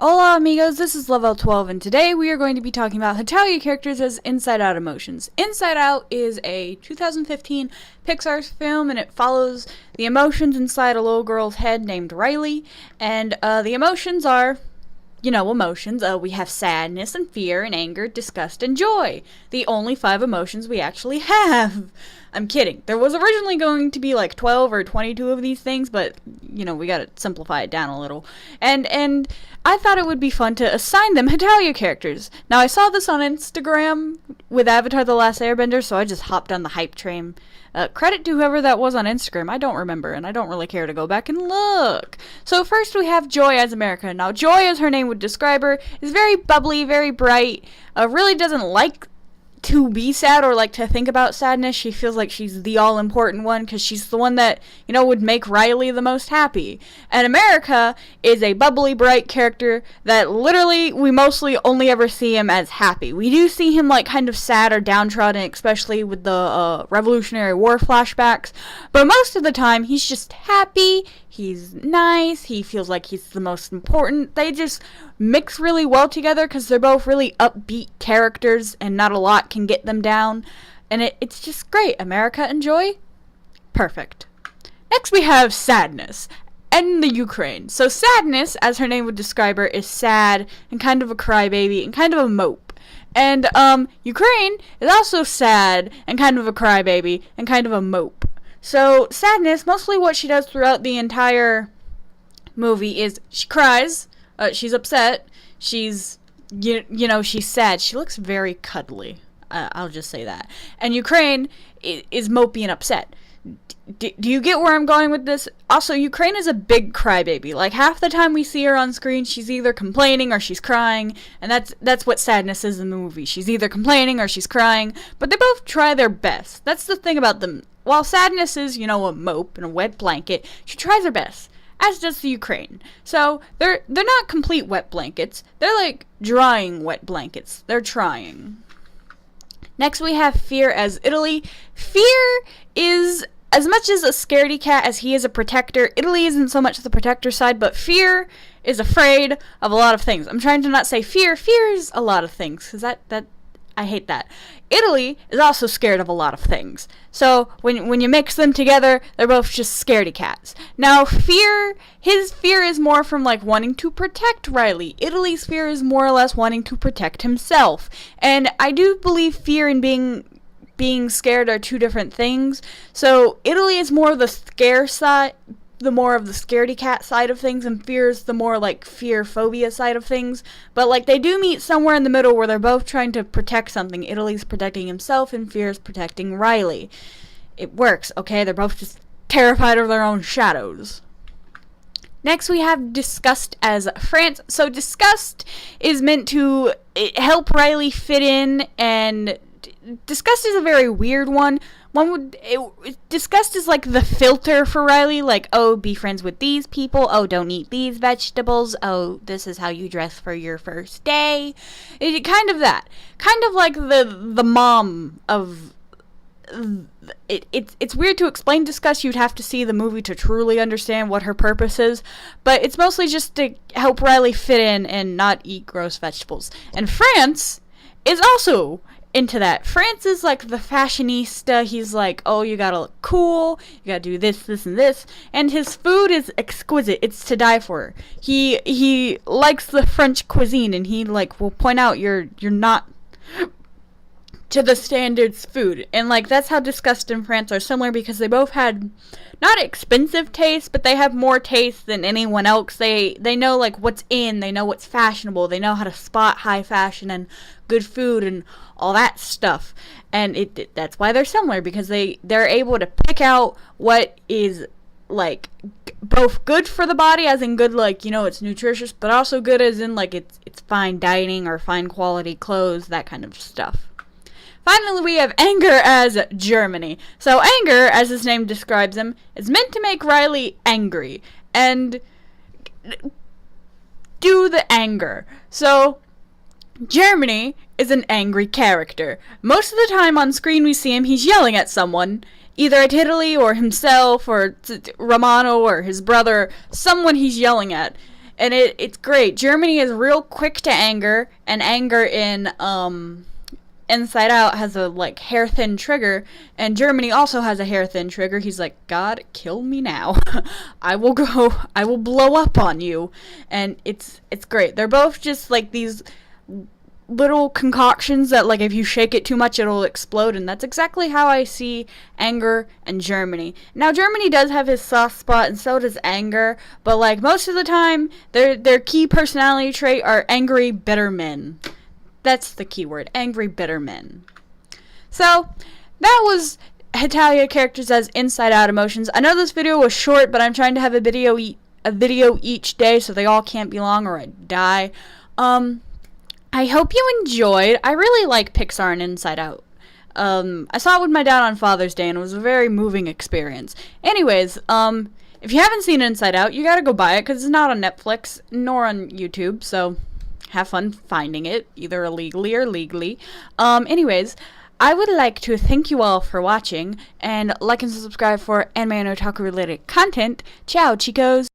Hola amigos, this is Level 12 and today we are going to be talking about Hetalia characters as Inside Out emotions. Inside Out is a 2015 Pixar film and it follows the emotions inside a little girl's head named Riley. And the emotions are, emotions. We have sadness and fear and anger, disgust and joy. The only 5 emotions we actually have. I'm kidding. There was originally going to be like 12 or 22 of these things, but, we gotta simplify it down a little. And I thought it would be fun to assign them Hetalia characters. Now, I saw this on Instagram with Avatar The Last Airbender, so I just hopped on the hype train. Credit to whoever that was on Instagram. I don't remember, and I don't really care to go back and look. So first we have Joy as America. Now, Joy, as her name would describe her, is very bubbly, very bright, really doesn't like to be sad or like to think about sadness. She feels like she's the all-important one because she's the one that, would make Riley the most happy. And America is a bubbly, bright character that literally we mostly only ever see him as happy. We do see him like kind of sad or downtrodden, especially with the Revolutionary War flashbacks. But most of the time, he's just happy, he's nice, he feels like he's the most important. They just mix really well together because they're both really upbeat characters and not a lot can get them down. And it's just great. America and Joy, perfect. Next we have Sadness and the Ukraine. So Sadness, as her name would describe her, is sad and kind of a crybaby and kind of a mope. And Ukraine is also sad and kind of a crybaby and kind of a mope. So Sadness, mostly what she does throughout the entire movie is she cries, she's upset, she's, she's sad. She looks very cuddly. I'll just say that. And Ukraine is mopey and upset. Do you get where I'm going with this? Also, Ukraine is a big crybaby. Like, half the time we see her on screen, she's either complaining or she's crying. And that's what Sadness is in the movie. She's either complaining or she's crying. But they both try their best. That's the thing about them. While Sadness is, a mope and a wet blanket, she tries her best. As does the Ukraine. So, they're not complete wet blankets. They're like drying wet blankets. They're trying. Next we have Fear as Italy. Fear is as much as a scaredy cat as he is a protector. Italy isn't so much the protector side, but Fear is afraid of a lot of things. I'm trying to not say fear. Fear is a lot of things, because that I hate that. Italy is also scared of a lot of things. So when you mix them together, they're both just scaredy cats. Now his fear is more from like wanting to protect Riley. Italy's fear is more or less wanting to protect himself. And I do believe fear and being scared are two different things. So Italy is more of the scare side, the more of the scaredy cat side of things, and Fear is the more like fear phobia side of things. But like they do meet somewhere in the middle where they're both trying to protect something. Italy's protecting himself and Fear's protecting Riley. It works, okay? They're both just terrified of their own shadows. Next we have Disgust as France. So Disgust is meant to help Riley fit in, and Disgust is a very weird one. Disgust is like the filter for Riley, like, oh, be friends with these people, oh, don't eat these vegetables, oh, this is how you dress for your first day. Kind of that. Kind of like the mom of... It's weird to explain Disgust. You'd have to see the movie to truly understand what her purpose is, but it's mostly just to help Riley fit in and not eat gross vegetables. And France is also into that. France is like the fashionista. He's like, oh, you gotta look cool, you gotta do this, this, and this. And his food is exquisite. It's to die for. He likes the French cuisine, and he like will point out you're not to the standards food. And like that's how Disgust and France are similar, because they both had not expensive taste, but they have more taste than anyone else. They know like what's in, they know what's fashionable, they know how to spot high fashion and good food and all that stuff. And that's why they're similar, because they're able to pick out what is like both good for the body, as in good, like, it's nutritious, but also good as in like it's fine dining or fine quality clothes, that kind of stuff. Finally, we have Anger as Germany. So Anger, as his name describes him, is meant to make Riley angry and do the anger. So Germany is an angry character. Most of the time on screen we see him, he's yelling at someone, either at Italy or himself or Romano or his brother, someone he's yelling at. and it's great. Germany is real quick to anger, and anger in Inside Out has a like hair thin trigger, and Germany also has a hair thin trigger. He's like, God, kill me now. I will blow up on you. And it's great. They're both just like these little concoctions that like if you shake it too much it'll explode, and that's exactly how I see anger and Germany. Now Germany does have his soft spot and so does anger, but like most of the time their key personality trait are angry, bitter men. That's the key word, angry, bitter men. So, that was Hetalia characters as Inside Out emotions. I know this video was short, but I'm trying to have a video each day so they all can't be long or I'd die. I hope you enjoyed. I really like Pixar and Inside Out. I saw it with my dad on Father's Day and it was a very moving experience. Anyways, if you haven't seen Inside Out, you gotta go buy it because it's not on Netflix nor on YouTube, so have fun finding it, either illegally or legally. Anyways, I would like to thank you all for watching, and like and subscribe for anime and otaku related content. Ciao, chicos!